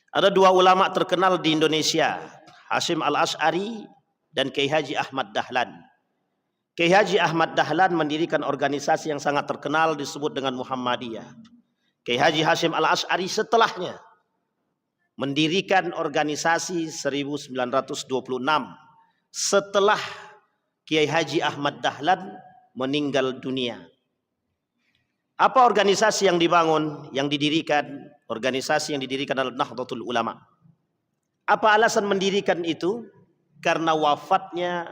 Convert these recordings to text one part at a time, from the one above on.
Ada dua ulama terkenal di Indonesia, Hasyim Al-Asy'ari dan Kiai Haji Ahmad Dahlan. Kiai Haji Ahmad Dahlan mendirikan organisasi yang sangat terkenal disebut dengan Muhammadiyah. Kiai Haji Hasyim Al-Asy'ari setelahnya mendirikan organisasi 1926 setelah Kiai Haji Ahmad Dahlan meninggal dunia. Apa organisasi yang dibangun, yang didirikan? Organisasi yang didirikan adalah Nahdlatul Ulama. Apa alasan mendirikan itu? Karena wafatnya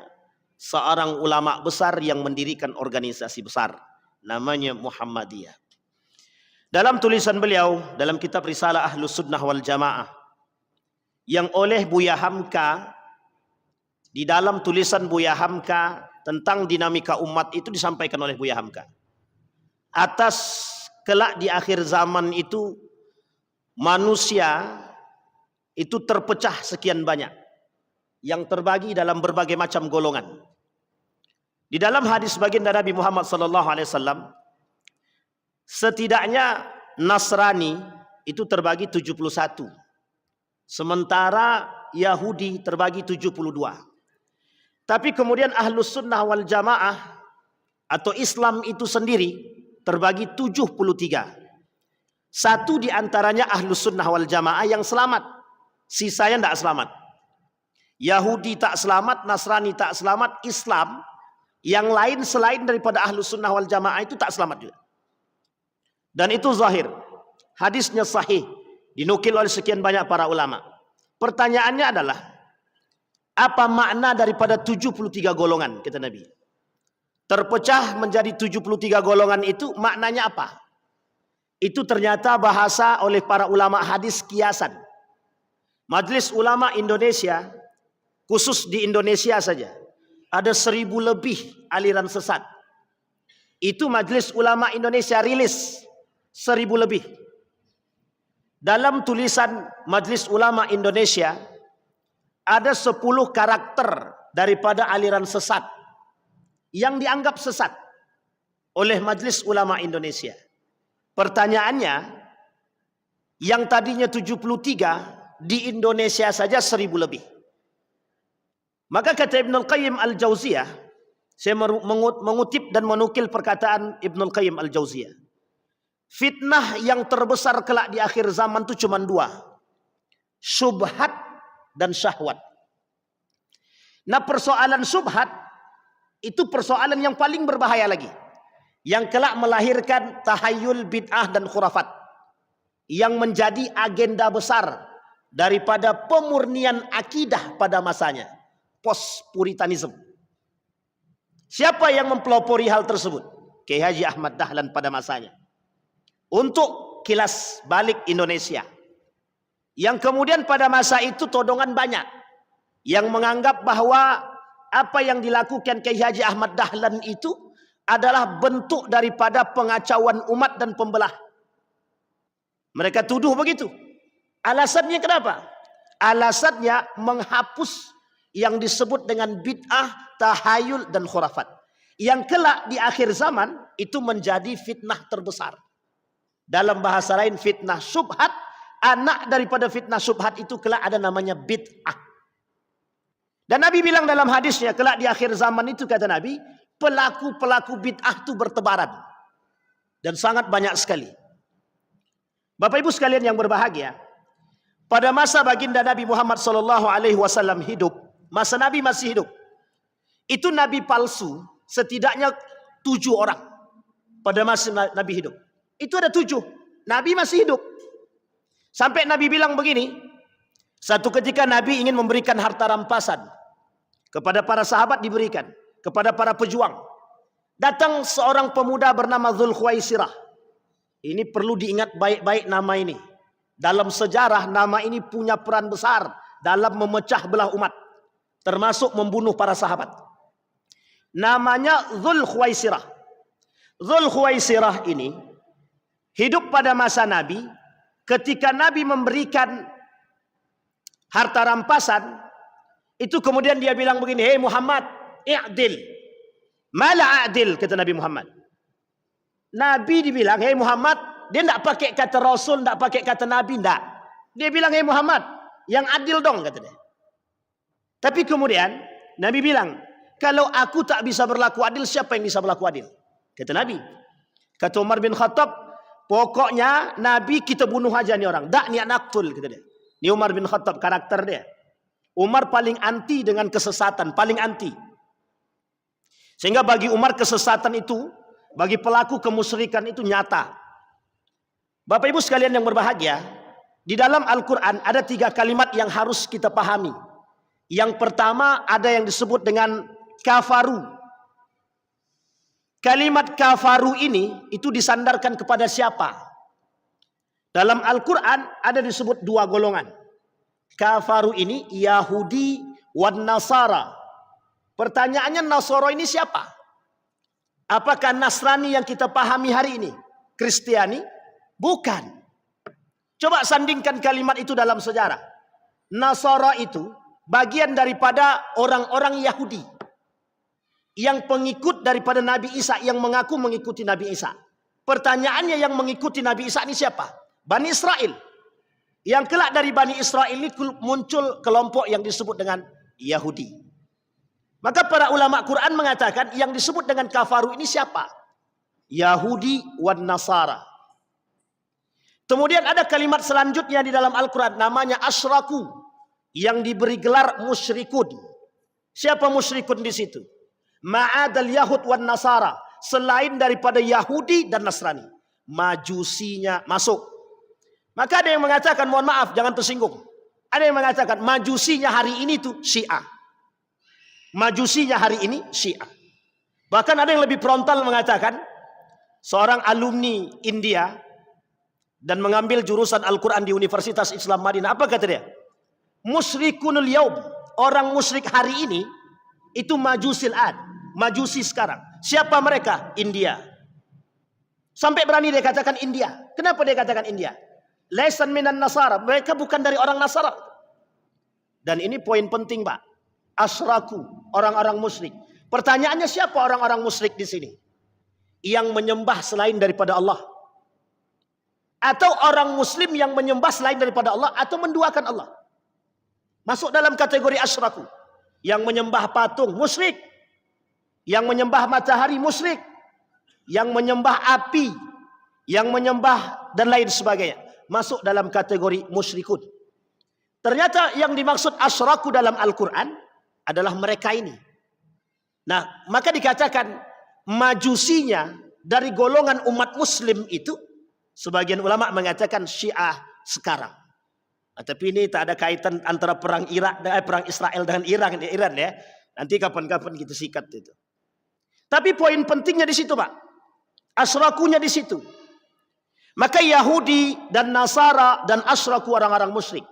seorang ulama besar yang mendirikan organisasi besar, namanya Muhammadiyah. Dalam tulisan beliau, dalam kitab Risalah Ahlus Sunnah wal Jamaah, yang oleh Buya Hamka, di dalam tulisan Buya Hamka tentang dinamika umat itu disampaikan oleh Buya Hamka. Atas kelak di akhir zaman itu manusia itu terpecah sekian banyak, yang terbagi dalam berbagai macam golongan. Di dalam hadis baginda Nabi Muhammad SAW, setidaknya Nasrani itu terbagi 71, sementara Yahudi terbagi 72. Tapi kemudian Ahlus Sunnah wal Jamaah atau Islam itu sendiri terbagi 73. Satu di antaranya Ahlus Sunnah wal Jamaah yang selamat, sisanya tidak selamat. Yahudi tak selamat, Nasrani tak selamat, Islam yang lain selain daripada Ahlus Sunnah wal Jamaah itu tak selamat juga. Dan itu zahir, hadisnya sahih, dinukil oleh sekian banyak para ulama. Pertanyaannya adalah, apa makna daripada 73 golongan, kata Nabi? Terpecah menjadi 73 golongan itu maknanya apa? Itu ternyata bahasa oleh para ulama hadis kiasan. Majelis Ulama Indonesia, khusus di Indonesia saja, ada 1000 lebih aliran sesat. Itu Majelis Ulama Indonesia rilis 1000 lebih. Dalam tulisan Majelis Ulama Indonesia ada 10 karakter daripada aliran sesat yang dianggap sesat oleh Majelis Ulama Indonesia. Pertanyaannya, yang tadinya 73 di Indonesia saja 1000 lebih. Maka kata Ibnul Qayyim Al-Jauziyah, saya mengutip dan menukil perkataan Ibnul Qayyim Al-Jauziyah, fitnah yang terbesar kelak di akhir zaman itu cuma 2, syubhat dan syahwat. Nah, persoalan syubhat itu persoalan yang paling berbahaya lagi, yang kelak melahirkan tahayul bid'ah dan khurafat, yang menjadi agenda besar daripada pemurnian akidah pada masanya, post-puritanism. Siapa yang mempelopori hal tersebut? Kiai Haji Ahmad Dahlan pada masanya. Untuk kilas balik Indonesia, yang kemudian pada masa itu todongan banyak yang menganggap bahwa apa yang dilakukan Kiai Haji Ahmad Dahlan itu adalah bentuk daripada pengacauan umat dan pembelah. Mereka tuduh begitu. Alasannya kenapa? Alasannya menghapus yang disebut dengan bid'ah, tahayul dan khurafat, yang kelak di akhir zaman itu menjadi fitnah terbesar. Dalam bahasa lain fitnah syubhat. Anak daripada fitnah syubhat itu kelak ada namanya bid'ah. Dan Nabi bilang dalam hadisnya, kelak di akhir zaman itu, kata Nabi, pelaku-pelaku bid'ah itu bertebaran. Dan sangat banyak sekali. Bapak Ibu sekalian yang berbahagia, pada masa baginda Nabi Muhammad SAW hidup, masa Nabi masih hidup, itu Nabi palsu setidaknya 7 orang pada masa Nabi hidup. Itu ada 7. Nabi masih hidup. Sampai Nabi bilang begini, satu ketika Nabi ingin memberikan harta rampasan kepada para sahabat, diberikan kepada para pejuang. Datang seorang pemuda bernama Dzulkhuwaisirah. Ini perlu diingat baik-baik nama ini. Dalam sejarah nama ini punya peran besar dalam memecah belah umat, termasuk membunuh para sahabat. Namanya Dzulkhuwaisirah. Dzulkhuwaisirah ini hidup pada masa Nabi. Ketika Nabi memberikan harta rampasan, itu kemudian dia bilang begini, "Hei Muhammad, i'dil." "Mala a'dil," kata Nabi Muhammad. Nabi dibilang, "Hei Muhammad," dia tidak pakai kata Rasul, tidak pakai kata Nabi, tidak. Dia bilang, "Hei Muhammad, yang adil dong," kata dia. Tapi kemudian Nabi bilang, "Kalau aku tak bisa berlaku adil, siapa yang bisa berlaku adil?" Kata Nabi. Kata Umar bin Khattab, "Pokoknya Nabi kita bunuh aja nih orang. Da'ni anaqtul," kata dia. Ini Umar bin Khattab karakter dia. Umar paling anti dengan kesesatan, paling anti. Sehingga bagi Umar kesesatan itu, bagi pelaku kemusyrikan itu nyata. Bapak Ibu sekalian yang berbahagia, di dalam Al-Quran ada 3 kalimat yang harus kita pahami. Yang pertama ada yang disebut dengan kafaru. Kalimat kafaru ini itu disandarkan kepada siapa? Dalam Al-Quran ada disebut 2 golongan. Kafaru ini Yahudi wan Nasara. Pertanyaannya, Nasara ini siapa? Apakah Nasrani yang kita pahami hari ini? Kristiani? Bukan. Coba sandingkan kalimat itu dalam sejarah. Nasara itu bagian daripada orang-orang Yahudi yang pengikut daripada Nabi Isa, yang mengaku mengikuti Nabi Isa. Pertanyaannya, yang mengikuti Nabi Isa ini siapa? Bani Israel. Yang kelak dari Bani Israel ini muncul kelompok yang disebut dengan Yahudi. Maka para ulama Quran mengatakan yang disebut dengan kafaru ini siapa? Yahudi wan Nasara. Kemudian ada kalimat selanjutnya di dalam Al-Quran, namanya asyraku, yang diberi gelar musyrikun. Siapa musyrikun di situ? Ma'adal Yahud wan Nasara, selain daripada Yahudi dan Nasrani. Majusinya masuk. Maka ada yang mengatakan, mohon maaf jangan tersinggung, ada yang mengatakan majusinya hari ini itu Syiah. Majusinya hari ini Syiah. Bahkan ada yang lebih frontal mengatakan, seorang alumni India dan mengambil jurusan Al-Quran di Universitas Islam Madinah, apa kata dia? Musyrikunul yaum, orang musyrik hari ini itu majusil ad, majusi sekarang. Siapa mereka? India. Sampai berani dia katakan India. Kenapa dia katakan India? Laisan minan Nasara, mereka bukan dari orang Nasara. Dan ini poin penting, Pak. Asyraku, orang-orang musyrik. Pertanyaannya, siapa orang-orang musyrik di sini? Yang menyembah selain daripada Allah. Atau orang muslim yang menyembah selain daripada Allah atau menduakan Allah. Masuk dalam kategori asyraku. Yang menyembah patung, musyrik. Yang menyembah matahari, musyrik. Yang menyembah api, yang menyembah dan lain sebagainya, masuk dalam kategori musyrikun. Ternyata yang dimaksud asyraku dalam Al-Quran adalah mereka ini. Nah, maka dikatakan majusinya dari golongan umat muslim itu, sebagian ulama mengatakan Syiah sekarang. Nah, tapi ini tak ada kaitan antara perang Israel dengan Iran ya. Nanti kapan-kapan kita sikat itu. Tapi poin pentingnya di situ, Pak. Asyrakunya di situ. Maka Yahudi dan Nasara dan asyraku, orang-orang musyrik.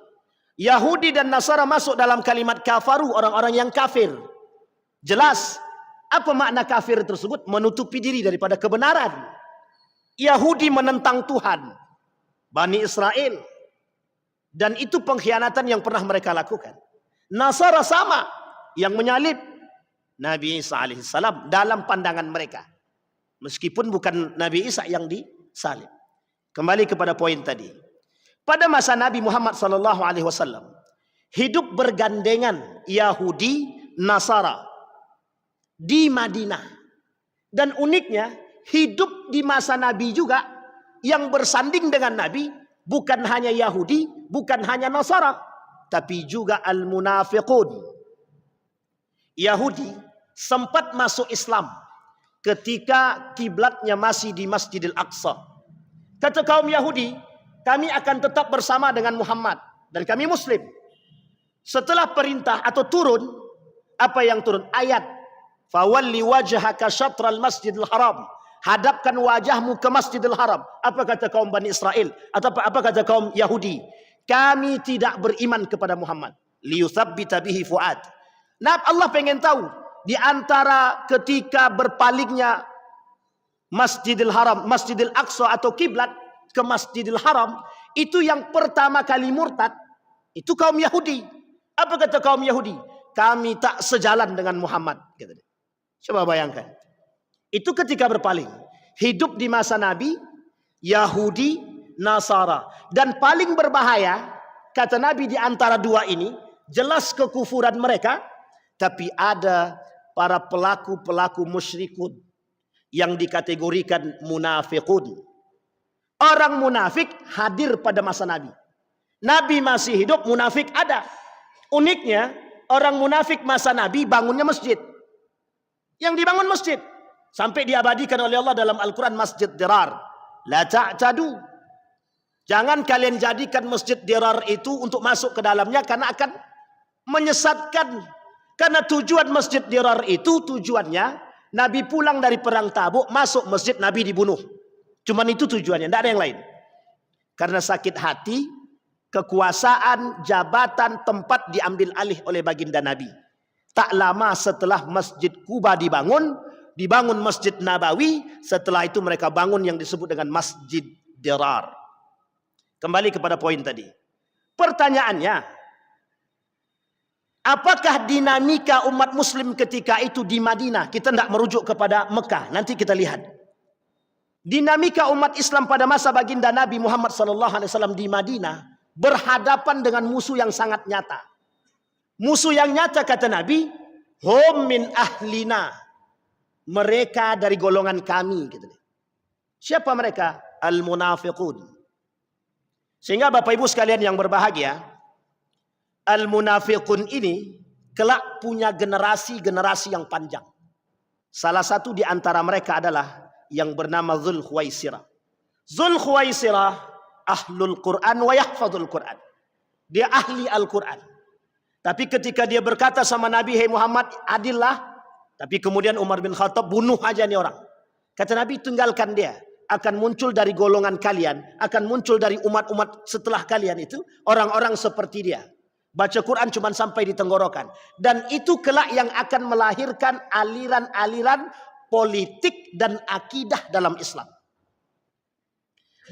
Yahudi dan Nasara masuk dalam kalimat kafaru, orang-orang yang kafir. Jelas apa makna kafir tersebut? Menutupi diri daripada kebenaran. Yahudi menentang Tuhan, Bani Israel, dan itu pengkhianatan yang pernah mereka lakukan. Nasara sama, yang menyalib Nabi Isa alaihissalam dalam pandangan mereka, meskipun bukan Nabi Isa yang disalib. Kembali kepada poin tadi. Pada masa Nabi Muhammad SAW hidup bergandengan Yahudi, Nasara di Madinah. Dan uniknya, hidup di masa Nabi juga yang bersanding dengan Nabi bukan hanya Yahudi, bukan hanya Nasara, tapi juga al-munafiqun. Yahudi sempat masuk Islam ketika kiblatnya masih di Masjidil Aqsa. Kata kaum Yahudi, kami akan tetap bersama dengan Muhammad dan kami Muslim. Setelah perintah atau turun, apa yang turun? Ayat, fawalli wajhaka syatral Masjidil Haram. Hadapkan wajahmu ke Masjidil Haram. Apa kata kaum Bani Israel? Atau apa kata kaum Yahudi? Kami tidak beriman kepada Muhammad. Liyuthabbita bihi fuad. Nah, Allah pengen tahu di antara ketika berpalingnya Masjidil Haram, Masjidil Aqsa atau kiblat ke Masjidil Haram, itu yang pertama kali murtad itu kaum Yahudi. Apa kata kaum Yahudi? Kami tak sejalan dengan Muhammad. Coba bayangkan. Itu ketika berpaling. Hidup di masa Nabi, Yahudi, Nasara. Dan paling berbahaya, kata Nabi, di antara dua ini jelas kekufuran mereka, tapi ada para pelaku-pelaku musyrikun yang dikategorikan munafiqun. Orang munafik hadir pada masa Nabi. Nabi masih hidup, munafik ada. Uniknya, orang munafik masa Nabi bangunnya masjid. Yang dibangun masjid. Sampai diabadikan oleh Allah dalam Al-Quran, masjid dirar. La ta'tadu. Jangan kalian jadikan masjid dirar itu untuk masuk ke dalamnya, karena akan menyesatkan. Karena tujuan masjid dirar itu, tujuannya Nabi pulang dari perang Tabuk, masuk masjid, Nabi dibunuh. Cuman itu tujuannya, tidak ada yang lain. Karena sakit hati, kekuasaan, jabatan, tempat diambil alih oleh baginda Nabi. Tak lama setelah Masjid Kuba dibangun Masjid Nabawi. Setelah itu mereka bangun yang disebut dengan Masjid Dirar. Kembali kepada poin tadi. Pertanyaannya, apakah dinamika umat muslim ketika itu di Madinah? Kita tidak merujuk kepada Mekah, nanti kita lihat. Dinamika umat Islam pada masa baginda Nabi Muhammad SAW di Madinah berhadapan dengan musuh yang sangat nyata. Musuh yang nyata, kata Nabi, hum min ahlina. Mereka dari golongan kami. Gitu. Siapa mereka? Al-munafiqun. Sehingga Bapak Ibu sekalian yang berbahagia, al-munafiqun ini kelak punya generasi-generasi yang panjang. Salah satu di antara mereka adalah yang bernama Dzul Khuwaisirah. Dzul Khuwaisirah ahlul Quran wa yahfadzul Quran. Dia ahli Al-Quran. Tapi ketika dia berkata sama Nabi, "Hei Muhammad, adillah." Tapi kemudian Umar bin Khattab, "Bunuh aja nih orang." Kata Nabi, "Tinggalkan dia. Akan muncul dari golongan kalian, akan muncul dari umat-umat setelah kalian itu orang-orang seperti dia. Baca Quran cuma sampai di tenggorokan. Dan itu kelak yang akan melahirkan aliran-aliran politik dan akidah dalam Islam."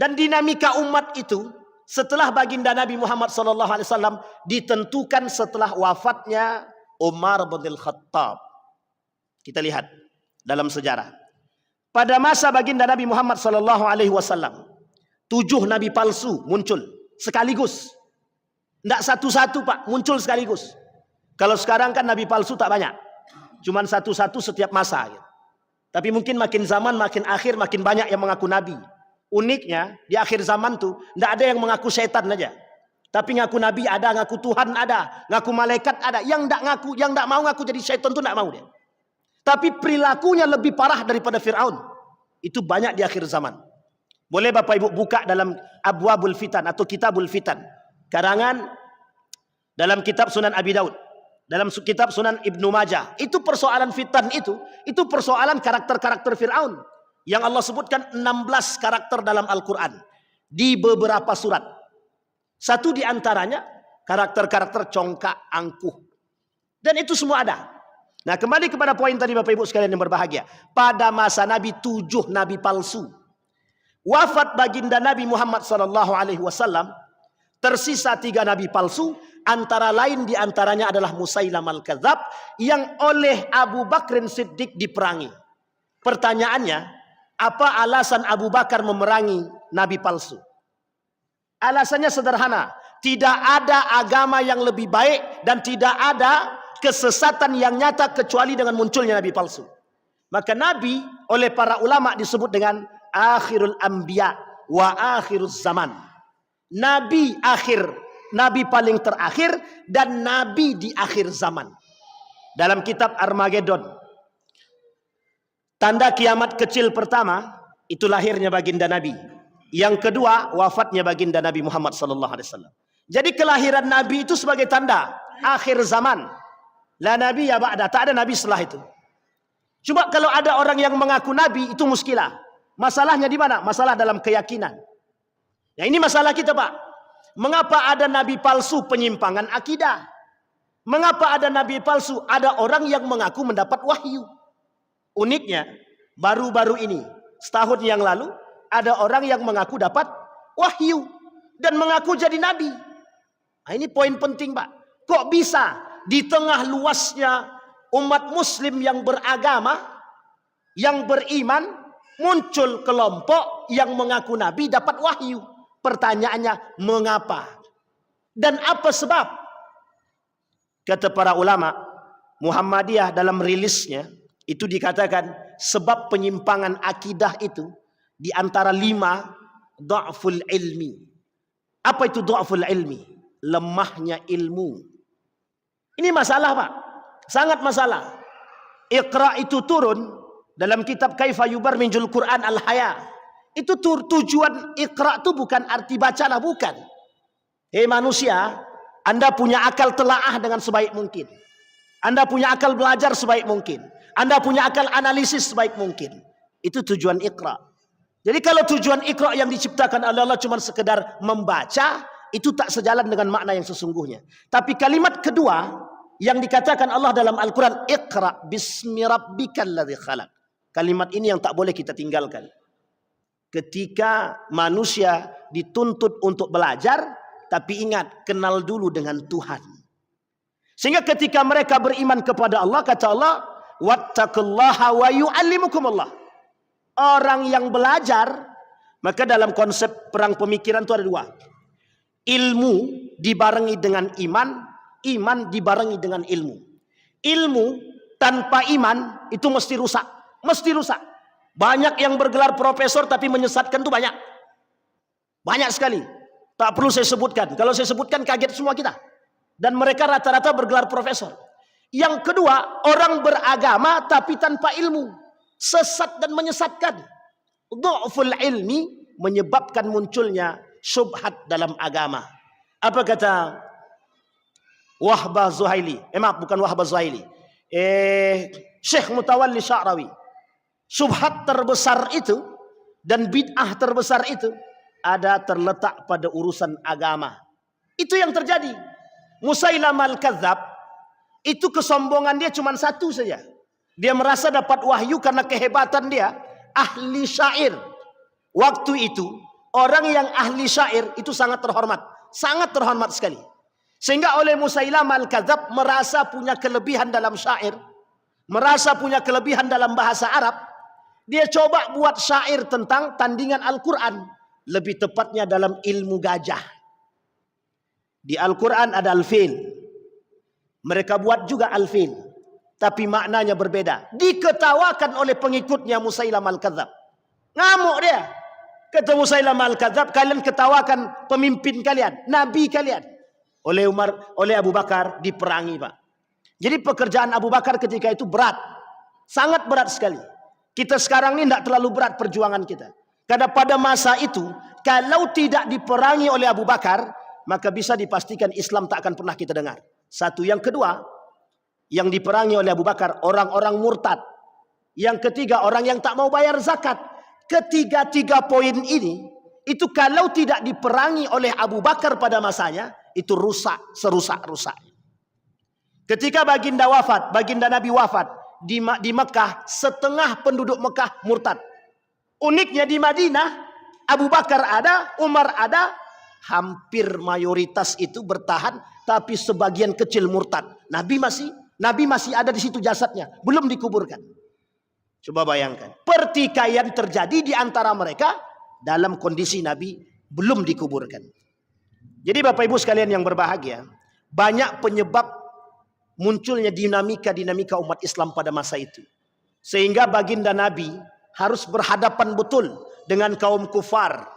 Dan dinamika umat itu setelah baginda Nabi Muhammad SAW ditentukan setelah wafatnya Umar bin Khattab. Kita lihat dalam sejarah. Pada masa baginda Nabi Muhammad SAW, 7 nabi palsu muncul sekaligus. Tidak satu-satu Pak, muncul sekaligus. Kalau sekarang kan nabi palsu tak banyak. Cuman satu-satu setiap masa. Tapi mungkin makin zaman, makin akhir, makin banyak yang mengaku nabi. Uniknya di akhir zaman tuh tidak ada yang mengaku setan aja. Tapi ngaku nabi ada, ngaku Tuhan ada, ngaku malaikat ada. Yang tidak ngaku, yang tidak mau ngaku jadi setan tuh tidak mau dia. Tapi perilakunya lebih parah daripada Fir'aun. Itu banyak di akhir zaman. Boleh Bapak Ibu buka dalam Abwabul Fitan atau Kitabul Fitan. Karangan dalam kitab Sunan Abi Daud. Dalam kitab Sunan Ibnu Majah. Itu persoalan fitan itu persoalan karakter-karakter Fir'aun. Yang Allah sebutkan 16 karakter dalam Al-Quran. Di beberapa surat. Satu di antaranya karakter-karakter congkak, angkuh. Dan itu semua ada. Nah, kembali kepada poin tadi Bapak Ibu sekalian yang berbahagia. Pada masa Nabi 7 nabi palsu. Wafat baginda Nabi Muhammad SAW, tersisa 3 nabi palsu. Antara lain di antaranya adalah Musailam al-Kadzab yang oleh Abu Bakrin Siddiq diperangi. Pertanyaannya, apa alasan Abu Bakar memerangi nabi palsu? Alasannya sederhana. Tidak ada agama yang lebih baik dan tidak ada kesesatan yang nyata kecuali dengan munculnya nabi palsu. Maka nabi oleh para ulama disebut dengan akhirul anbiya wa akhiruz zaman. Nabi akhir, nabi paling terakhir dan nabi di akhir zaman. Dalam kitab Armageddon, tanda kiamat kecil pertama itu lahirnya baginda Nabi. Yang kedua wafatnya baginda Nabi Muhammad SAW. Jadi kelahiran Nabi itu sebagai tanda akhir zaman. La Nabi ya ba'da, tak ada Nabi setelah itu. Coba kalau ada orang yang mengaku Nabi, itu muskilah. Masalahnya di mana? Masalah dalam keyakinan. Nah ini masalah kita Pak. Mengapa ada Nabi palsu? Penyimpangan akidah. Mengapa ada Nabi palsu? Ada orang yang mengaku mendapat wahyu. Uniknya, baru-baru ini, setahun yang lalu, ada orang yang mengaku dapat wahyu. Dan mengaku jadi Nabi. Nah ini poin penting Pak. Kok bisa di tengah luasnya umat muslim yang beragama, yang beriman, muncul kelompok yang mengaku Nabi dapat wahyu? Pertanyaannya, mengapa? Dan apa sebab? Kata para ulama, Muhammadiyah dalam rilisnya itu dikatakan sebab penyimpangan akidah itu di antara 5 dha'ful ilmi. Apa itu dha'ful ilmi? Lemahnya ilmu. Ini masalah, Pak. Sangat masalah. Iqra itu turun dalam kitab Kaifa Yubarrijul Quran Al-Haya. Itu tujuan Iqra itu bukan arti bacalah, bukan. Hei manusia, Anda punya akal telaah dengan sebaik mungkin. Anda punya akal belajar sebaik mungkin. Anda punya akal analisis sebaik mungkin. Itu tujuan Iqra. Jadi kalau tujuan Iqra yang diciptakan oleh Allah cuma sekedar membaca, itu tak sejalan dengan makna yang sesungguhnya. Tapi kalimat kedua yang dikatakan Allah dalam Al-Quran, Iqra bismi rabbikal ladzi khalaq. Kalimat ini yang tak boleh kita tinggalkan. Ketika manusia dituntut untuk belajar, tapi ingat, kenal dulu dengan Tuhan. Sehingga ketika mereka beriman kepada Allah, kata Allah, wattaqullaha wa yu'allimukumullah. Orang yang belajar, maka dalam konsep perang pemikiran itu ada 2. Ilmu dibarengi dengan iman, iman dibarengi dengan ilmu. Ilmu tanpa iman itu mesti rusak, mesti rusak. Banyak yang bergelar profesor tapi menyesatkan itu banyak. Banyak sekali. Tak perlu saya sebutkan. Kalau saya sebutkan kaget semua kita. Dan mereka rata-rata bergelar profesor. Yang kedua, orang beragama tapi tanpa ilmu. Sesat dan menyesatkan. Dha'ful ilmi menyebabkan munculnya syubhat dalam agama. Apa kata Wahbah Zuhaili? Maaf, bukan Wahbah Zuhaili. Syekh Mutawalli Sya'rawi. Syubhat terbesar itu dan bid'ah terbesar itu ada terletak pada urusan agama. Itu yang terjadi. Musailamah al-Kadzab itu kesombongan dia cuma satu saja. Dia merasa dapat wahyu karena kehebatan dia ahli syair. Waktu itu orang yang ahli syair itu sangat terhormat sekali. Sehingga oleh Musailamah al-Kadzab merasa punya kelebihan dalam syair, merasa punya kelebihan dalam bahasa Arab. Dia coba buat syair tentang tandingan Al-Quran. Lebih tepatnya dalam ilmu gajah. Di Al-Quran ada al-fil. Mereka buat juga al-fil. Tapi maknanya berbeda. Diketawakan oleh pengikutnya Musailamah al-Kadzab. Ngamuk dia. Kata Musailamah al-Kadzab, kalian ketawakan pemimpin kalian, nabi kalian. Oleh Abu Bakar diperangi, Pak. Jadi pekerjaan Abu Bakar ketika itu berat. Sangat berat sekali. Kita sekarang ini tidak terlalu berat perjuangan kita. Karena pada masa itu, kalau tidak diperangi oleh Abu Bakar, maka bisa dipastikan Islam tak akan pernah kita dengar. Satu. Yang kedua, yang diperangi oleh Abu Bakar, orang-orang murtad. Yang ketiga, orang yang tak mau bayar zakat. Ketiga-tiga poin ini, itu kalau tidak diperangi oleh Abu Bakar pada masanya, itu rusak, serusak-rusaknya. Ketika baginda Nabi wafat, di Mekah, setengah penduduk Mekah murtad. Uniknya di Madinah, Abu Bakar ada, Umar ada, hampir mayoritas itu bertahan, tapi sebagian kecil murtad. Nabi masih ada di situ jasadnya, belum dikuburkan. Coba bayangkan, pertikaian terjadi di antara mereka dalam kondisi Nabi belum dikuburkan. Jadi Bapak Ibu sekalian yang berbahagia, banyak penyebab munculnya dinamika umat Islam pada masa itu. Sehingga baginda Nabi harus berhadapan betul dengan kaum kufar.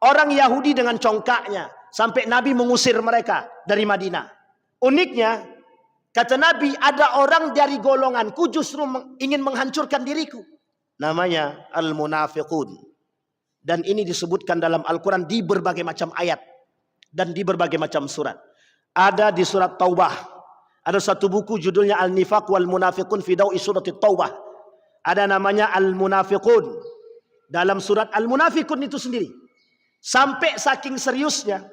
Orang Yahudi dengan congkaknya. Sampai Nabi mengusir mereka dari Madinah. Uniknya, kata Nabi, ada orang dari golonganku justru ingin menghancurkan diriku. Namanya al-munafiqun. Dan ini disebutkan dalam Al-Quran di berbagai macam ayat. Dan di berbagai macam surat. Ada di surat Taubah. Ada satu buku judulnya Al-Nifaq wal Munafiqun fi Dawi Surat Taubah. Ada namanya Al-Munafiqun. Dalam surat Al-Munafiqun itu sendiri. Sampai saking seriusnya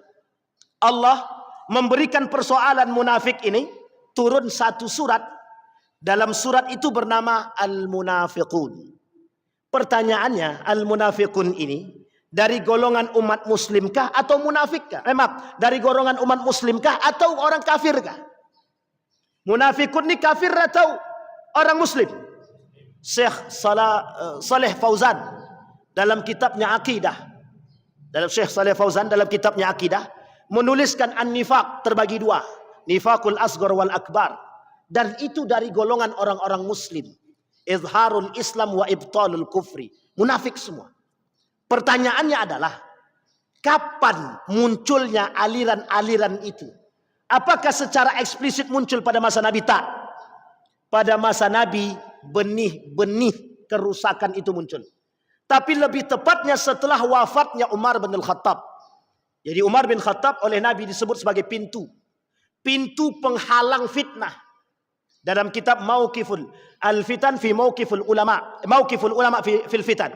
Allah memberikan persoalan munafik ini, turun satu surat. Dalam surat itu bernama Al-Munafiqun. Pertanyaannya, Al-Munafiqun ini dari golongan umat muslimkah atau munafikkah? Maaf, dari golongan umat muslimkah atau orang kafirkah? Munafikun ni kafir atau orang muslim? Syekh Saleh Fauzan dalam kitabnya Aqidah. Syekh Saleh Fauzan dalam kitabnya Aqidah menuliskan an-nifaq terbagi dua, nifaqul asghar wal akbar, dan itu dari golongan orang-orang muslim, izharul islam wa ibtalul kufri, munafik semua. Pertanyaannya adalah kapan munculnya aliran-aliran itu? Apakah secara eksplisit muncul pada masa Nabi? Tak. Pada masa Nabi benih-benih kerusakan itu muncul, tapi lebih tepatnya setelah wafatnya Umar bin Khattab. Jadi Umar bin Khattab oleh Nabi disebut sebagai pintu penghalang fitnah. Dalam kitab Mauqiful al-Fitan fi Mauqiful Ulama fil Fitan.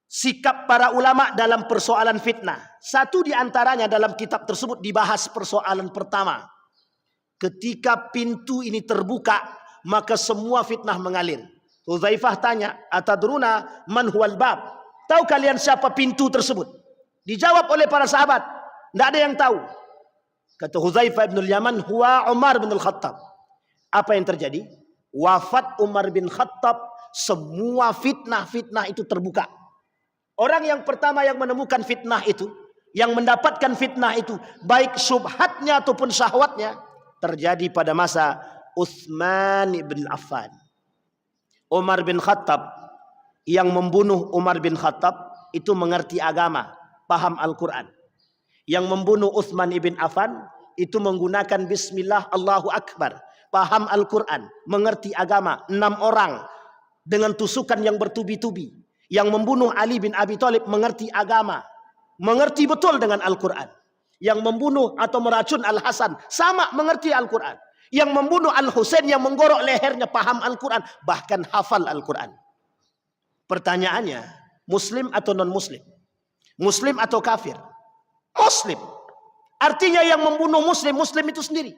Sikap para ulama dalam persoalan fitnah. Satu di antaranya dalam kitab tersebut dibahas persoalan pertama. Ketika pintu ini terbuka, maka semua fitnah mengalir. Hudzaifah tanya, "Atadruna man huwal bab?" Tahu kalian siapa pintu tersebut? Dijawab oleh para sahabat, tidak ada yang tahu. Kata Hudzaifah bin Yaman, "Huwa Umar bin Khattab." Apa yang terjadi? Wafat Umar bin Khattab, semua fitnah-fitnah itu terbuka. Orang yang pertama yang menemukan fitnah itu, yang mendapatkan fitnah itu, baik syubhatnya ataupun syahwatnya, terjadi pada masa Utsman bin Affan. Umar bin Khattab, yang membunuh Umar bin Khattab itu mengerti agama, paham Al-Quran. Yang membunuh Utsman bin Affan itu menggunakan Bismillah Allahu Akbar, paham Al-Quran, mengerti agama. 6 orang dengan tusukan yang bertubi-tubi. Yang membunuh Ali bin Abi Thalib mengerti agama, mengerti betul dengan Al-Quran. Yang membunuh atau meracun Al-Hasan sama mengerti Al-Quran. Yang membunuh Al-Husain, yang menggorok lehernya, paham Al-Quran, bahkan hafal Al-Quran. Pertanyaannya, muslim atau non-muslim? Muslim atau kafir? Muslim. Artinya yang membunuh muslim itu sendiri.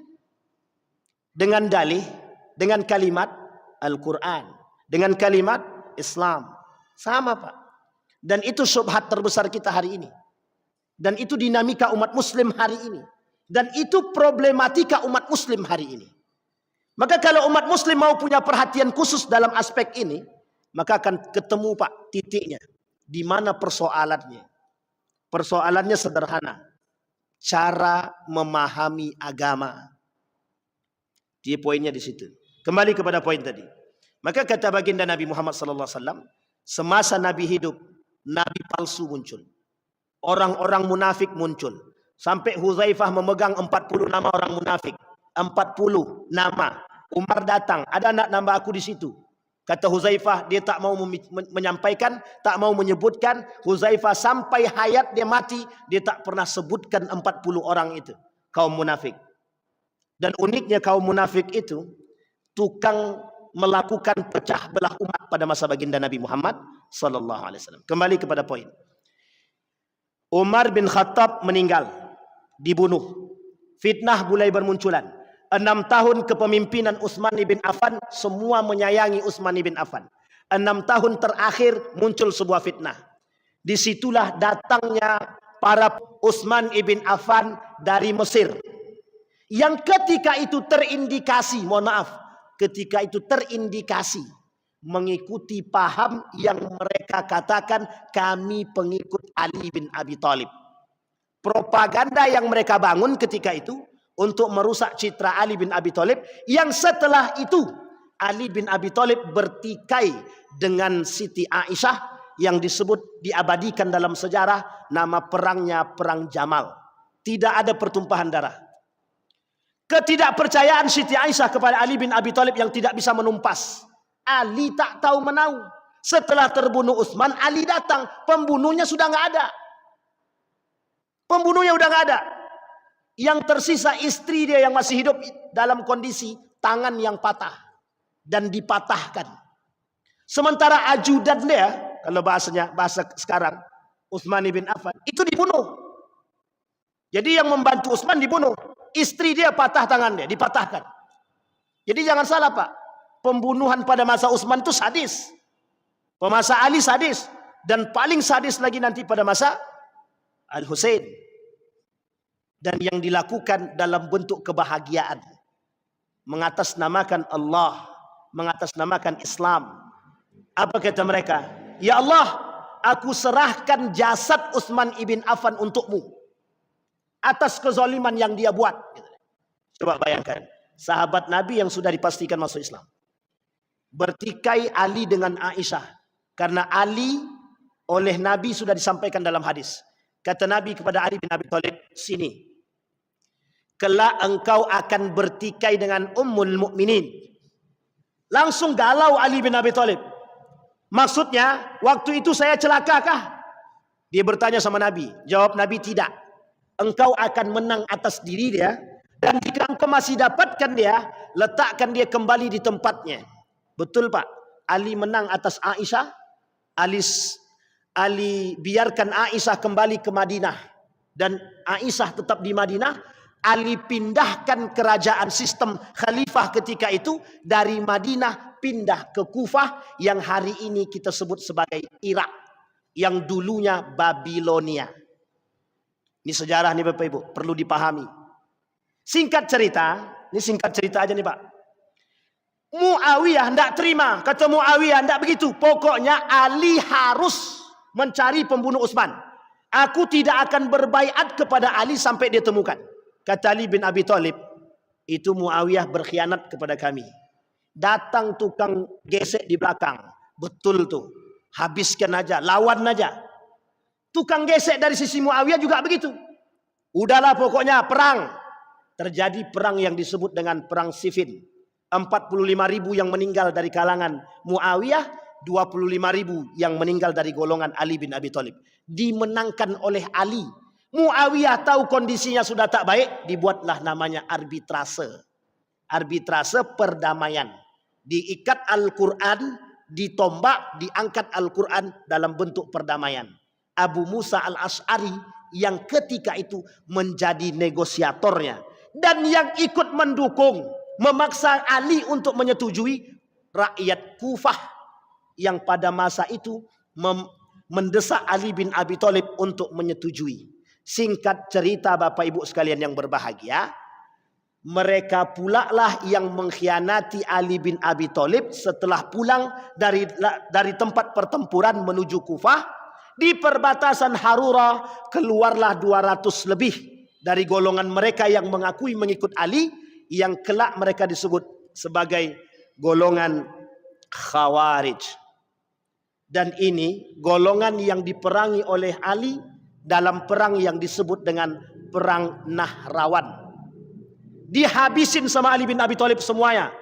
Dengan dalih, dengan kalimat Al-Quran, dengan kalimat Islam. Sama, Pak. Dan itu syubhat terbesar kita hari ini. Dan itu dinamika umat muslim hari ini. Dan itu problematika umat muslim hari ini. Maka kalau umat muslim mau punya perhatian khusus dalam aspek ini, maka akan ketemu, Pak, titiknya. Di mana persoalannya? Persoalannya sederhana. Cara memahami agama. Dia poinnya di situ. Kembali kepada poin tadi. Maka kata baginda Nabi Muhammad SAW, semasa Nabi hidup, Nabi palsu muncul. Orang-orang munafik muncul. Sampai Hudzaifah memegang 40 nama orang munafik. 40 nama. Umar datang, ada anak nambah aku di situ. Kata Hudzaifah, dia tak mau menyampaikan, tak mau menyebutkan. Hudzaifah sampai hayat dia mati, dia tak pernah sebutkan 40 orang itu. Kaum munafik. Dan uniknya kaum munafik itu tukang melakukan pecah belah umat pada masa baginda Nabi Muhammad sallallahu alaihi wasallam. Kembali kepada poin. Umar bin Khattab meninggal, dibunuh. Fitnah mulai bermunculan. 6 tahun kepemimpinan Utsman bin Affan, semua menyayangi Utsman bin Affan. 6 tahun terakhir muncul sebuah fitnah. Disitulah datangnya para Utsman bin Affan dari Mesir. Yang ketika itu terindikasi, mohon maaf, ketika itu terindikasi mengikuti paham yang mereka katakan kami pengikut Ali bin Abi Thalib. Propaganda yang mereka bangun ketika itu untuk merusak citra Ali bin Abi Thalib, yang setelah itu Ali bin Abi Thalib bertikai dengan Siti Aisyah yang disebut diabadikan dalam sejarah nama perangnya Perang Jamal. Tidak ada pertumpahan darah. Ketidakpercayaan Siti Aisyah kepada Ali bin Abi Thalib yang tidak bisa menumpas. Ali tak tahu menau. Setelah terbunuh Utsman, Ali datang. Pembunuhnya sudah nggak ada. Pembunuhnya udah nggak ada. Yang tersisa istri dia yang masih hidup dalam kondisi tangan yang patah dan dipatahkan. Sementara ajudan dia, kalau bahasa sekarang, Utsman bin Affan, itu dibunuh. Jadi yang membantu Utsman dibunuh. Istri dia patah tangan dia, dipatahkan. Jadi jangan salah, Pak. Pembunuhan pada masa Utsman itu sadis. Pada masa Ali sadis. Dan paling sadis lagi nanti pada masa Al-Husain. Dan yang dilakukan dalam bentuk kebahagiaan. Mengatasnamakan Allah. Mengatasnamakan Islam. Apa kata mereka? Ya Allah, aku serahkan jasad Utsman ibn Affan untukmu. atas kezaliman yang dia buat. Coba bayangkan, sahabat Nabi yang sudah dipastikan masuk Islam bertikai Ali dengan Aisyah, karena Ali oleh Nabi sudah disampaikan dalam hadis. Kata Nabi kepada Ali bin Abi Thalib, sini, kelak engkau akan bertikai dengan Ummul Mukminin. Langsung galau Ali bin Abi Thalib. Maksudnya, waktu itu saya celakakah? Dia bertanya sama Nabi. Jawab Nabi, tidak. Engkau akan menang atas diri dia. Dan jika engkau masih dapatkan dia, letakkan dia kembali di tempatnya. Betul Pak? Ali menang atas Aisyah. Ali biarkan Aisyah kembali ke Madinah. Dan Aisyah tetap di Madinah. Ali pindahkan kerajaan sistem khalifah ketika itu dari Madinah pindah ke Kufah yang hari ini kita sebut sebagai Irak. Yang dulunya Babilonia. Ini sejarah nih Bapak Ibu, perlu dipahami. Singkat cerita, ini singkat cerita aja nih Pak. Muawiyah tidak terima, kata Muawiyah tidak begitu. Pokoknya Ali harus mencari pembunuh Utsman. Aku tidak akan berbaiat kepada Ali sampai dia temukan. Kata Ali bin Abi Thalib, itu Muawiyah berkhianat kepada kami. Datang tukang gesek di belakang, betul tuh. Habiskan aja, lawan aja. Tukang gesek dari sisi Muawiyah juga begitu. Udahlah pokoknya perang. Terjadi perang yang disebut dengan perang Siffin. 45.000 yang meninggal dari kalangan Muawiyah, 25.000 yang meninggal dari golongan Ali bin Abi Thalib. Dimenangkan oleh Ali. Muawiyah tahu kondisinya sudah tak baik, dibuatlah namanya arbitrase. Arbitrase perdamaian. Diikat Al-Quran, ditombak, diangkat Al-Quran dalam bentuk perdamaian. Abu Musa al-Ash'ari yang ketika itu menjadi negosiatornya. Dan yang ikut mendukung, memaksa Ali untuk menyetujui, rakyat Kufah yang pada masa itu mendesak Ali bin Abi Thalib untuk menyetujui. Singkat cerita Bapak Ibu sekalian yang berbahagia, mereka pula lah yang mengkhianati Ali bin Abi Thalib setelah pulang dari tempat pertempuran menuju Kufah. Di perbatasan Harura keluarlah 200 lebih dari golongan mereka yang mengakui mengikut Ali, yang kelak mereka disebut sebagai golongan Khawarij. Dan ini golongan yang diperangi oleh Ali dalam perang yang disebut dengan perang Nahrawan. Dihabisin sama Ali bin Abi Thalib semuanya.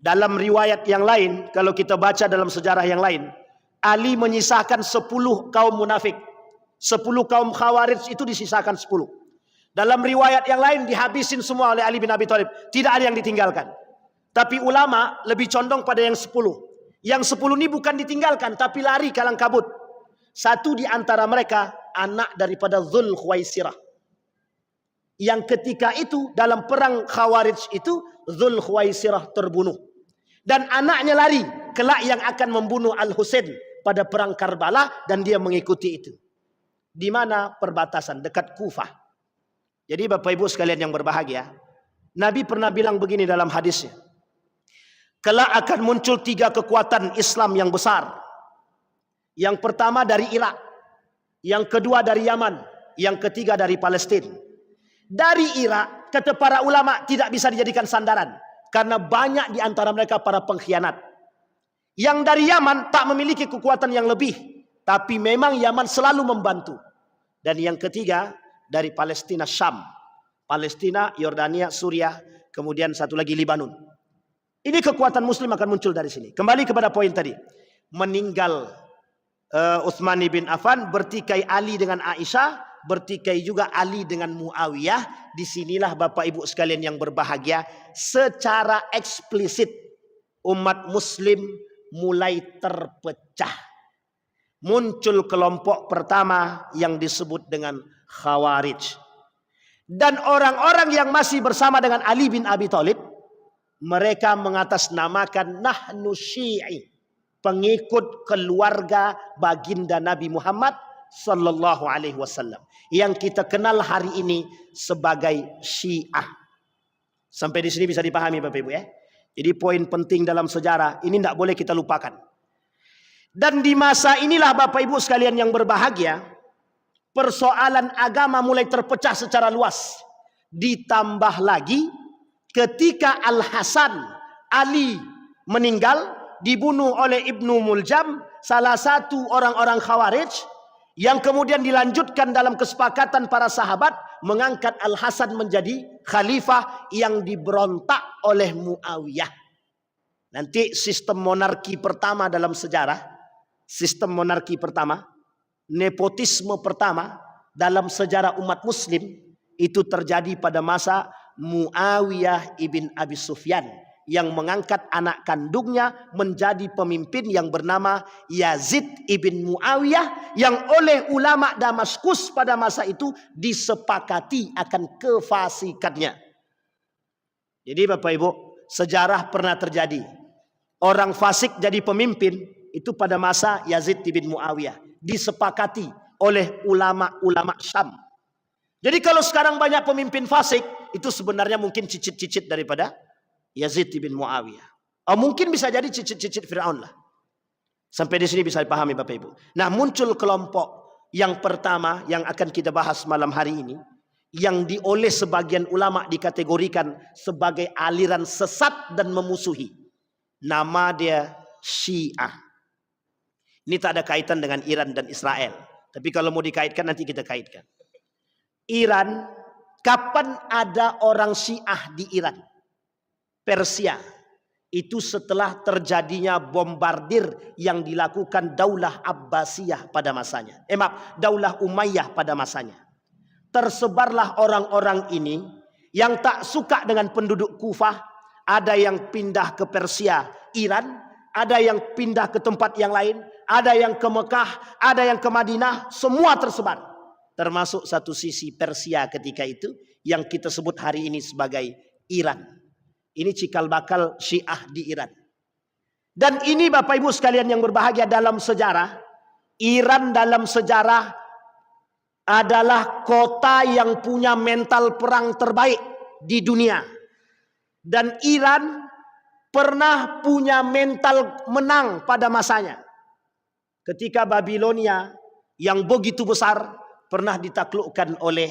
Dalam riwayat yang lain, kalau kita baca dalam sejarah yang lain, Ali menyisakan 10 kaum munafik. 10 kaum Khawarij itu disisakan 10. Dalam riwayat yang lain dihabisin semua oleh Ali bin Abi Thalib. Tidak ada yang ditinggalkan. Tapi ulama lebih condong pada yang 10. Yang 10 ini bukan ditinggalkan, tapi lari kalang kabut. Satu di antara mereka anak daripada Dzul Khuwaisirah. Yang ketika itu dalam perang Khawarij itu Dzul Khuwaisirah terbunuh. Dan anaknya lari, kelak yang akan membunuh Al-Husain pada perang Karbala, dan dia mengikuti itu. Di mana? Perbatasan dekat Kufah. Jadi Bapak Ibu sekalian yang berbahagia, Nabi pernah bilang begini dalam hadisnya. Kelak akan muncul 3 kekuatan Islam yang besar. Yang pertama dari Irak, yang kedua dari Yaman, yang ketiga dari Palestina. Dari Irak, kata para ulama, tidak bisa dijadikan sandaran karena banyak di antara mereka para pengkhianat. Yang dari Yaman tak memiliki kekuatan yang lebih, tapi memang Yaman selalu membantu. Dan yang ketiga dari Palestina, Syam. Palestina, Yordania, Suriah, kemudian satu lagi Libanon. Ini kekuatan Muslim akan muncul dari sini. Kembali kepada poin tadi. Meninggal Utsman bin Affan, bertikai Ali dengan Aisyah, bertikai juga Ali dengan Muawiyah. Disinilah Bapak Ibu sekalian yang berbahagia, secara eksplisit umat Muslim mulai terpecah. Muncul kelompok pertama yang disebut dengan Khawarij. Dan orang-orang yang masih bersama dengan Ali bin Abi Thalib, mereka mengatasnamakan nahnu syi'i, pengikut keluarga baginda Nabi Muhammad sallallahu alaihi wasallam, yang kita kenal hari ini sebagai Syiah. Sampai di sini bisa dipahami Bapak Ibu ya. Jadi poin penting dalam sejarah ini tidak boleh kita lupakan. Dan di masa inilah Bapak Ibu sekalian yang berbahagia, persoalan agama mulai terpecah secara luas. Ditambah lagi ketika Al-Hasan Ali meninggal, dibunuh oleh Ibnu Muljam, salah satu orang-orang Khawarij, yang kemudian dilanjutkan dalam kesepakatan para sahabat mengangkat Al-Hasan menjadi khalifah yang diberontak oleh Muawiyah. Nanti sistem monarki pertama dalam sejarah, sistem monarki pertama, nepotisme pertama dalam sejarah umat muslim itu terjadi pada masa Muawiyah ibn Abi Sufyan, yang mengangkat anak kandungnya menjadi pemimpin yang bernama Yazid ibn Muawiyah, yang oleh ulama Damaskus pada masa itu disepakati akan kefasikannya. Jadi Bapak Ibu, sejarah pernah terjadi. Orang fasik jadi pemimpin itu pada masa Yazid ibn Muawiyah, disepakati oleh ulama-ulama Syam. Jadi kalau sekarang banyak pemimpin fasik, itu sebenarnya mungkin cicit-cicit daripada Yazid bin Muawiyah. Oh, mungkin bisa jadi cicit-cicit Fir'aun lah. Sampai di sini bisa dipahami Bapak Ibu. Nah, muncul kelompok yang pertama yang akan kita bahas malam hari ini, yang oleh sebagian ulama dikategorikan sebagai aliran sesat dan memusuhi. Nama dia Syiah. Ini tak ada kaitan dengan Iran dan Israel. Tapi kalau mau dikaitkan nanti kita kaitkan. Iran, kapan ada orang Syiah di Iran? Persia. Itu setelah terjadinya bombardir yang dilakukan Daulah Abbasiyah pada masanya. Daulah Umayyah pada masanya. Tersebarlah orang-orang ini yang tak suka dengan penduduk Kufah. Ada yang pindah ke Persia, Iran. Ada yang pindah ke tempat yang lain. Ada yang ke Mekah, ada yang ke Madinah. Semua tersebar. Termasuk satu sisi Persia ketika itu yang kita sebut hari ini sebagai Iran. Ini cikal bakal Syiah di Iran. Dan ini Bapak Ibu sekalian yang berbahagia, dalam sejarah, Iran dalam sejarah adalah kota yang punya mental perang terbaik di dunia. Dan Iran pernah punya mental menang pada masanya. Ketika Babilonia yang begitu besar pernah ditaklukkan oleh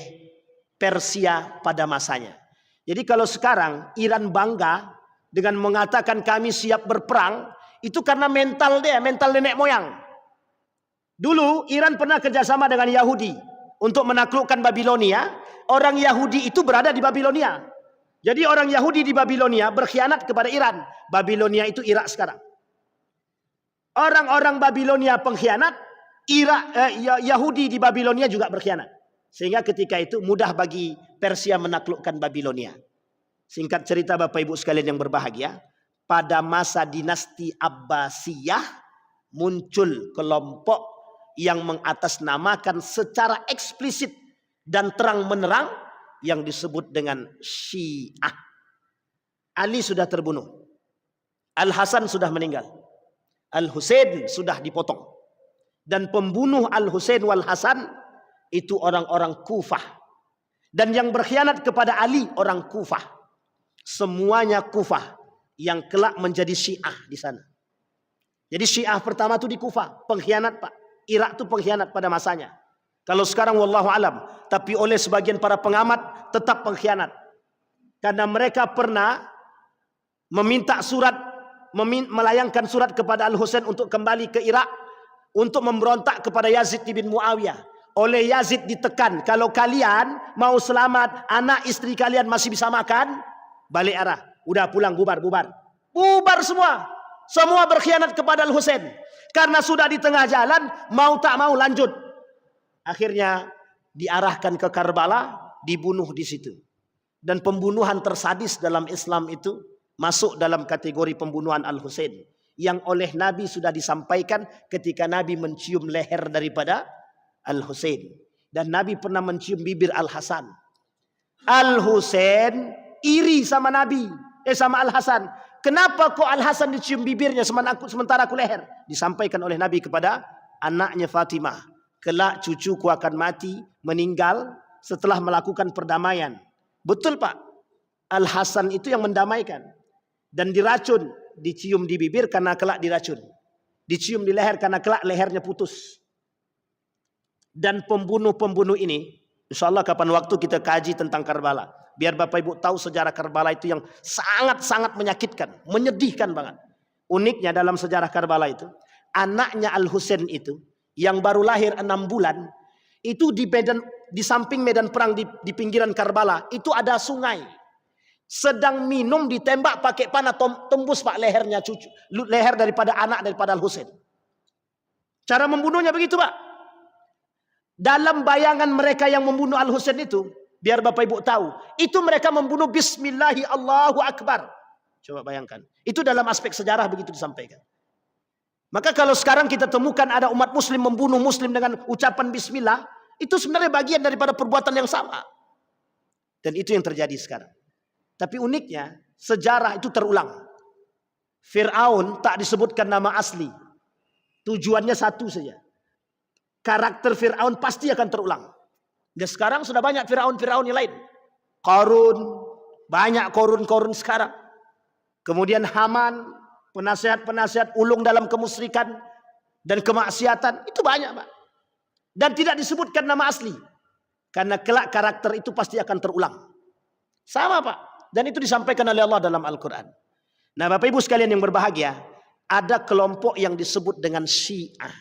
Persia pada masanya. Jadi kalau sekarang Iran bangga dengan mengatakan kami siap berperang, itu karena mental dia, mental nenek moyang. Dulu Iran pernah kerjasama dengan Yahudi untuk menaklukkan Babilonia. Orang Yahudi itu berada di Babilonia. Jadi orang Yahudi di Babilonia berkhianat kepada Iran. Babilonia itu Irak sekarang. Orang-orang Babilonia pengkhianat, Yahudi di Babilonia juga berkhianat. Sehingga ketika itu mudah bagi Persia menaklukkan Babilonia. Singkat cerita Bapak Ibu sekalian yang berbahagia, pada masa dinasti Abbasiyah muncul kelompok yang mengatasnamakan secara eksplisit dan terang-menerang yang disebut dengan Syiah. Ali sudah terbunuh. Al-Hasan sudah meninggal. Al-Husain sudah dipotong. Dan pembunuh Al-Husain wal Hasan itu orang-orang Kufah. Dan yang berkhianat kepada Ali orang Kufah. Semuanya Kufah yang kelak menjadi Syiah di sana. Jadi Syiah pertama itu di Kufah, pengkhianat Pak. Irak itu pengkhianat pada masanya. Kalau sekarang wallahu alam, tapi oleh sebagian para pengamat tetap pengkhianat. Karena mereka pernah meminta surat, melayangkan surat kepada Al-Husain untuk kembali ke Irak untuk memberontak kepada Yazid bin Muawiyah. Oleh Yazid ditekan, kalau kalian mau selamat, anak istri kalian masih bisa makan, balik arah. Udah pulang, bubar. Bubar semua. Semua berkhianat kepada Al-Husain. Karena sudah di tengah jalan, mau tak mau lanjut. Akhirnya diarahkan ke Karbala, dibunuh di situ. Dan pembunuhan tersadis dalam Islam itu masuk dalam kategori pembunuhan Al-Husain. Yang oleh Nabi sudah disampaikan ketika Nabi mencium leher daripada Al-Husain. Dan Nabi pernah mencium bibir Al-Hasan. Al-Husain iri sama Nabi, sama Al-Hasan. Kenapa kok Al-Hasan dicium bibirnya sementara aku leher? Disampaikan oleh Nabi kepada anaknya Fatimah. Kelak cucuku akan mati, meninggal setelah melakukan perdamaian. Betul Pak. Al-Hasan itu yang mendamaikan. Dan diracun, dicium di bibir karena kelak diracun. Dicium di leher karena kelak lehernya putus. Dan pembunuh-pembunuh ini, insya Allah kapan waktu kita kaji tentang Karbala. Biar Bapak Ibu tahu sejarah Karbala itu yang sangat-sangat menyakitkan, menyedihkan banget. Uniknya dalam sejarah Karbala itu, anaknya Al-Husain itu, yang baru lahir 6 bulan, itu di samping medan perang di pinggiran Karbala, itu ada sungai. Sedang minum ditembak pakai panah, tembus Pak lehernya leher daripada Al-Husain. Cara membunuhnya begitu Pak. Dalam bayangan mereka yang membunuh Al-Husain itu, biar Bapak Ibu tahu, itu mereka membunuh Bismillahi Allahu Akbar. Coba bayangkan. Itu dalam aspek sejarah begitu disampaikan. Maka kalau sekarang kita temukan ada umat muslim membunuh muslim dengan ucapan bismillah, itu sebenarnya bagian daripada perbuatan yang sama. Dan itu yang terjadi sekarang. Tapi uniknya, sejarah itu terulang. Fir'aun tak disebutkan nama asli. Tujuannya satu saja. Karakter Fir'aun pasti akan terulang. Dan sekarang sudah banyak Fir'aun yang lain. Qarun, banyak Qarun sekarang. Kemudian Haman, penasihat-penasihat ulung dalam kemusyrikan dan kemaksiatan, itu banyak Pak. Dan tidak disebutkan nama asli. Karena kelak karakter itu pasti akan terulang. Sama Pak. Dan itu disampaikan oleh Allah dalam Al-Quran. Nah Bapak Ibu sekalian yang berbahagia, ada kelompok yang disebut dengan Syiah,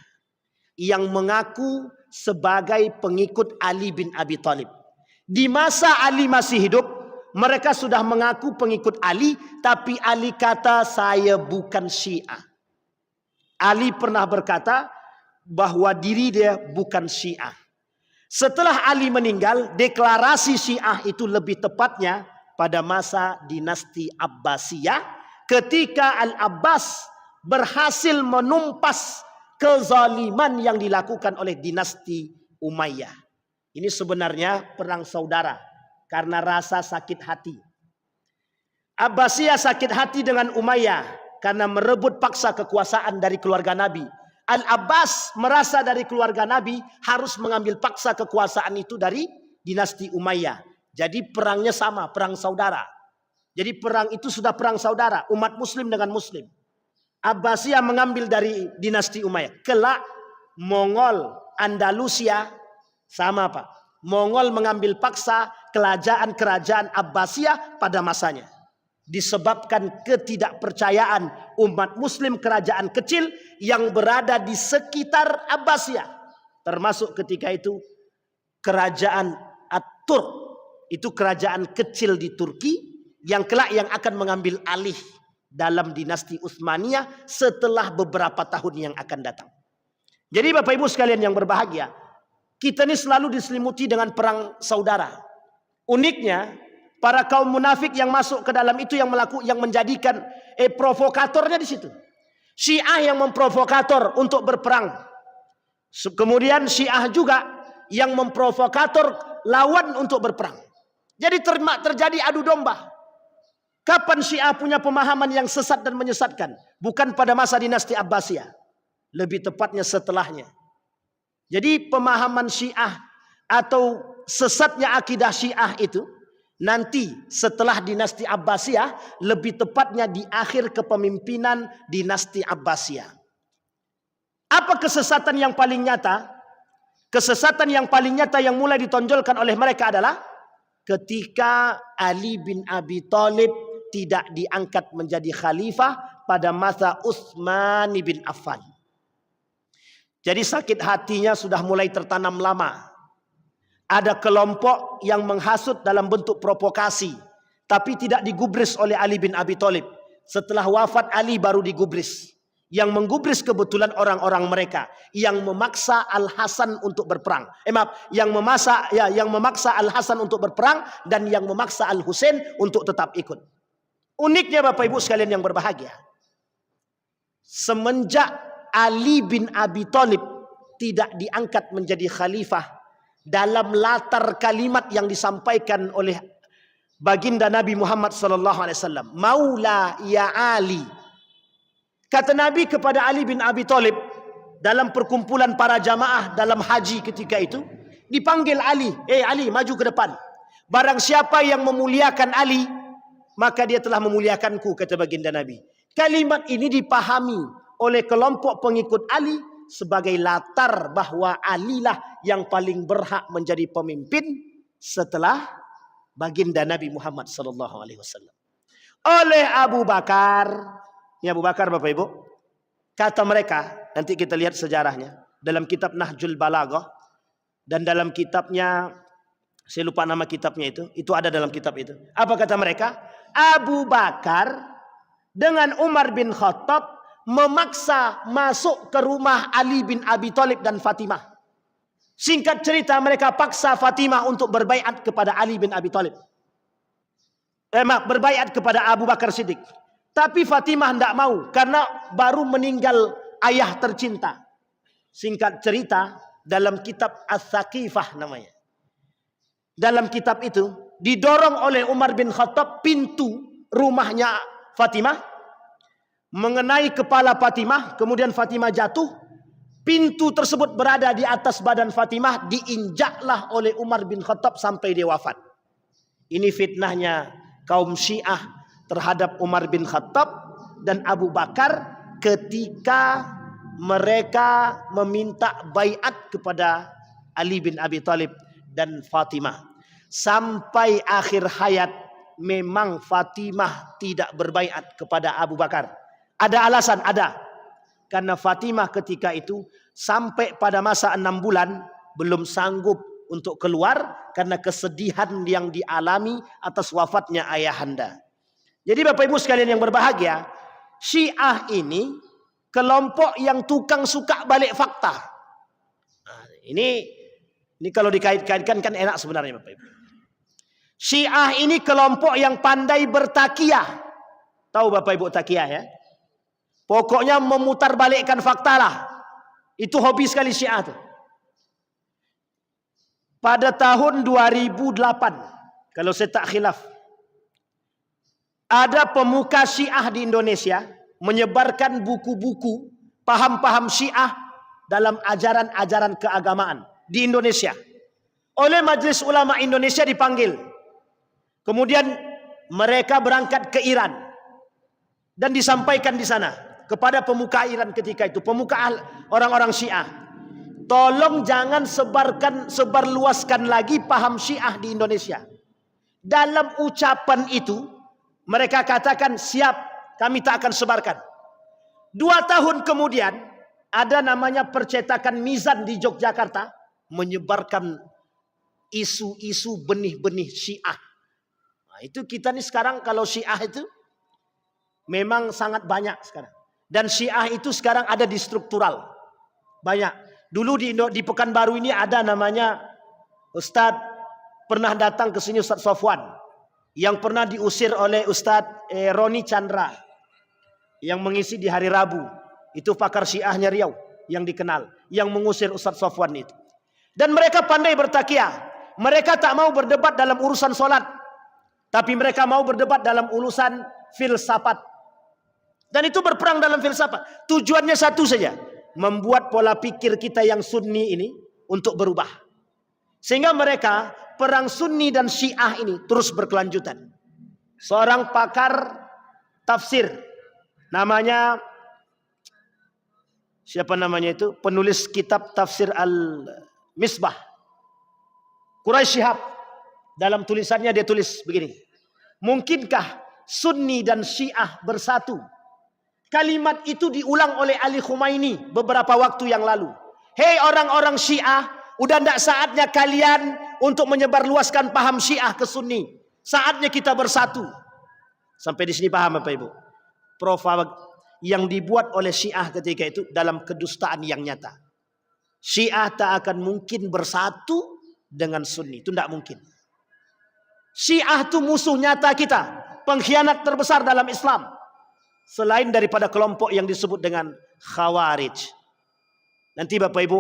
yang mengaku sebagai pengikut Ali bin Abi Thalib. Di masa Ali masih hidup, mereka sudah mengaku pengikut Ali, tapi Ali kata saya bukan Syiah. Ali pernah berkata bahwa diri dia bukan Syiah. Setelah Ali meninggal, deklarasi Syiah itu lebih tepatnya pada masa dinasti Abbasiyah, ketika Al-Abbas berhasil menumpas kezaliman yang dilakukan oleh dinasti Umayyah. Ini sebenarnya perang saudara karena rasa sakit hati. Abbasiyah sakit hati dengan Umayyah karena merebut paksa kekuasaan dari keluarga Nabi. Al-Abbas merasa dari keluarga Nabi harus mengambil paksa kekuasaan itu dari dinasti Umayyah. Jadi perangnya sama, perang saudara. Jadi perang itu sudah perang saudara, umat muslim dengan muslim. Abbasiyah mengambil dari dinasti Umayyah. Kelak Mongol Andalusia sama Pak. Mongol mengambil paksa kerajaan Abbasiyah pada masanya. Disebabkan ketidakpercayaan umat muslim kerajaan kecil yang berada di sekitar Abbasiyah. Termasuk ketika itu kerajaan At-Turk. Itu kerajaan kecil di Turki yang kelak yang akan mengambil alih dalam dinasti Utsmaniyah setelah beberapa tahun yang akan datang. Jadi Bapak Ibu sekalian yang berbahagia, kita ini selalu diselimuti dengan perang saudara. Uniknya, para kaum munafik yang masuk ke dalam itu yang menjadikan provokatornya di situ. Syiah yang memprovokator untuk berperang. Kemudian Syiah juga yang memprovokator lawan untuk berperang. Jadi terjadi adu domba. Kapan Syiah punya pemahaman yang sesat dan menyesatkan? Bukan pada masa dinasti Abbasiyah. Lebih tepatnya setelahnya. Jadi pemahaman Syiah atau sesatnya akidah Syiah itu nanti setelah dinasti Abbasiyah, lebih tepatnya di akhir kepemimpinan dinasti Abbasiyah. Apa kesesatan yang paling nyata? Kesesatan yang paling nyata yang mulai ditonjolkan oleh mereka adalah ketika Ali bin Abi Thalib tidak diangkat menjadi khalifah pada masa Utsman bin Affan. Jadi sakit hatinya sudah mulai tertanam lama. Ada kelompok yang menghasut dalam bentuk provokasi, tapi tidak digubris oleh Ali bin Abi Thalib. Setelah wafat Ali baru digubris. Yang menggubris kebetulan orang-orang mereka yang memaksa Al-Hasan untuk berperang. Yang memaksa Al-Hasan untuk berperang dan yang memaksa Al-Husain untuk tetap ikut. Uniknya Bapak Ibu sekalian yang berbahagia, semenjak Ali bin Abi Thalib tidak diangkat menjadi khalifah, dalam latar kalimat yang disampaikan oleh baginda Nabi Muhammad SAW, Maula ya Ali. Kata Nabi kepada Ali bin Abi Thalib dalam perkumpulan para jamaah dalam haji ketika itu, dipanggil Ali, Ali maju ke depan. Barang siapa yang memuliakan Ali, maka dia telah memuliakanku, kata baginda Nabi. Kalimat ini dipahami oleh kelompok pengikut Ali sebagai latar bahwa Ali lah yang paling berhak menjadi pemimpin setelah baginda Nabi Muhammad SAW. Oleh Abu Bakar, ini Abu Bakar Bapak Ibu, kata mereka, nanti kita lihat sejarahnya dalam kitab Nahjul Balaghah dan dalam kitabnya, saya lupa nama kitabnya itu ada dalam kitab itu. Apa kata mereka? Abu Bakar dengan Umar bin Khattab memaksa masuk ke rumah Ali bin Abi Thalib dan Fatimah. Singkat cerita, mereka paksa Fatimah untuk berbaiat kepada Ali bin Abi Thalib. Berbaiat kepada Abu Bakar Siddiq. Tapi Fatimah tidak mau karena baru meninggal ayah tercinta. Singkat cerita, dalam kitab As-Saqifah namanya. Dalam kitab itu didorong oleh Umar bin Khattab pintu rumahnya Fatimah mengenai kepala Fatimah, kemudian Fatimah jatuh. Pintu tersebut berada di atas badan Fatimah, diinjaklah oleh Umar bin Khattab sampai dia wafat. Ini fitnahnya kaum Syiah terhadap Umar bin Khattab dan Abu Bakar ketika mereka meminta baiat kepada Ali bin Abi Thalib dan Fatimah. Sampai akhir hayat memang Fatimah tidak berbaiat kepada Abu Bakar. Ada alasan, ada. Karena Fatimah ketika itu sampai pada masa 6 bulan belum sanggup untuk keluar karena kesedihan yang dialami atas wafatnya ayahanda. Jadi Bapak Ibu sekalian yang berbahagia, Syiah ini kelompok yang tukang suka balik fakta. Nah, ini kalau dikait-kaitkan kan enak sebenarnya Bapak Ibu. Syiah ini kelompok yang pandai bertakiyah. Tahu Bapak Ibu takiyah ya? Pokoknya memutarbalikkan fakta lah. Itu hobi sekali Syiah tuh. Pada tahun 2008, kalau saya tak khilaf, ada pemuka Syiah di Indonesia menyebarkan buku-buku paham-paham Syiah dalam ajaran-ajaran keagamaan di Indonesia. Oleh Majelis Ulama Indonesia dipanggil. Kemudian mereka berangkat ke Iran dan disampaikan di sana kepada pemuka Iran ketika itu, pemuka orang-orang Syiah. Tolong jangan sebarluaskan lagi paham Syiah di Indonesia. Dalam ucapan itu mereka katakan siap, kami tak akan sebarkan. 2 tahun kemudian ada namanya percetakan Mizan di Yogyakarta menyebarkan isu-isu benih-benih Syiah. Nah, itu kita nih sekarang kalau Syiah itu memang sangat banyak sekarang. Dan Syiah itu sekarang ada di struktural. Banyak. Dulu di Pekanbaru ini ada namanya Ustadz, pernah datang ke sini Ustadz Sofwan. Yang pernah diusir oleh Ustadz Roni Chandra. Yang mengisi di hari Rabu. Itu pakar Syiahnya Riau yang dikenal. Yang mengusir Ustadz Sofwan itu. Dan mereka pandai bertakiyah. Mereka tak mau berdebat dalam urusan sholat. Tapi mereka mau berdebat dalam urusan filsafat. Dan itu berperang dalam filsafat. Tujuannya satu saja. Membuat pola pikir kita yang sunni ini untuk berubah. Sehingga mereka, perang sunni dan Syiah ini terus berkelanjutan. Seorang pakar tafsir. Namanya, siapa namanya itu? Penulis kitab tafsir Al-Misbah. Quraisy Shihab. Dalam tulisannya dia tulis begini. Mungkinkah sunni dan Syiah bersatu? Kalimat itu diulang oleh Ali Khumaini beberapa waktu yang lalu. Hei orang-orang Syiah, udah tidak saatnya kalian untuk menyebarluaskan paham Syiah ke Sunni. Saatnya kita bersatu. Sampai di sini paham Bapak Ibu? Yang dibuat oleh Syiah ketika itu dalam kedustaan yang nyata. Syiah tak akan mungkin bersatu dengan Sunni. Itu tidak mungkin. Syiah itu musuh nyata kita. Pengkhianat terbesar dalam Islam. Selain daripada kelompok yang disebut dengan Khawarij. Nanti Bapak Ibu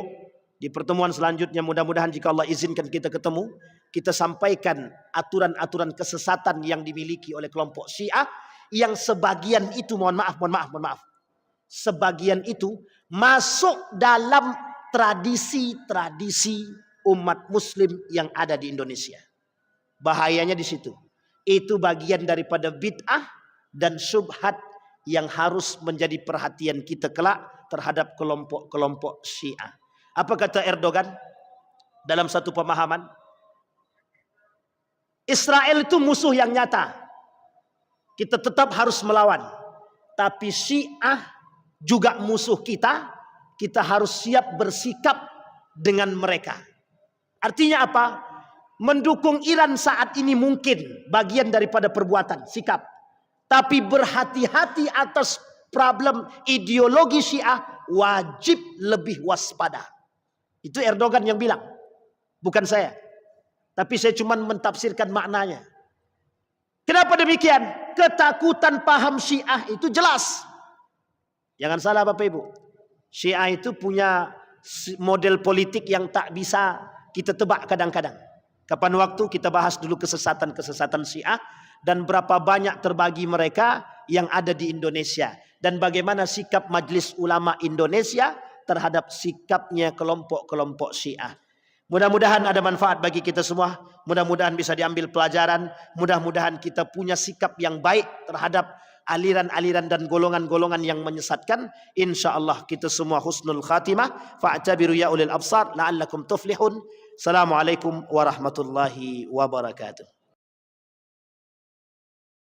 di pertemuan selanjutnya mudah-mudahan jika Allah izinkan kita ketemu, kita sampaikan aturan-aturan kesesatan yang dimiliki oleh kelompok Syiah yang sebagian itu mohon maaf. Sebagian itu masuk dalam tradisi-tradisi umat muslim yang ada di Indonesia. Bahayanya di situ. Itu bagian daripada bid'ah dan syubhat yang harus menjadi perhatian kita kelak terhadap kelompok-kelompok Syiah. Apa kata Erdogan dalam satu pemahaman? Israel itu musuh yang nyata. Kita tetap harus melawan. Tapi Syiah juga musuh kita. Kita harus siap bersikap dengan mereka. Artinya apa? Mendukung Iran saat ini mungkin bagian daripada perbuatan, sikap. Tapi berhati-hati atas problem ideologi Syiah, wajib lebih waspada. Itu Erdogan yang bilang, bukan saya. Tapi saya cuma mentafsirkan maknanya. Kenapa demikian? Ketakutan paham Syiah itu jelas. Jangan salah Bapak Ibu. Syiah itu punya model politik yang tak bisa kita tebak kadang-kadang. Kapan waktu kita bahas dulu kesesatan-kesesatan Syiah dan berapa banyak terbagi mereka yang ada di Indonesia. Dan bagaimana sikap Majelis Ulama Indonesia terhadap sikapnya kelompok-kelompok Syiah. Mudah-mudahan ada manfaat bagi kita semua. Mudah-mudahan bisa diambil pelajaran. Mudah-mudahan kita punya sikap yang baik terhadap aliran-aliran dan golongan-golongan yang menyesatkan. InsyaAllah kita semua husnul khatimah. Fa'tabiru ya ulil absar la'allakum tuflihun. Assalamualaikum warahmatullahi wabarakatuh.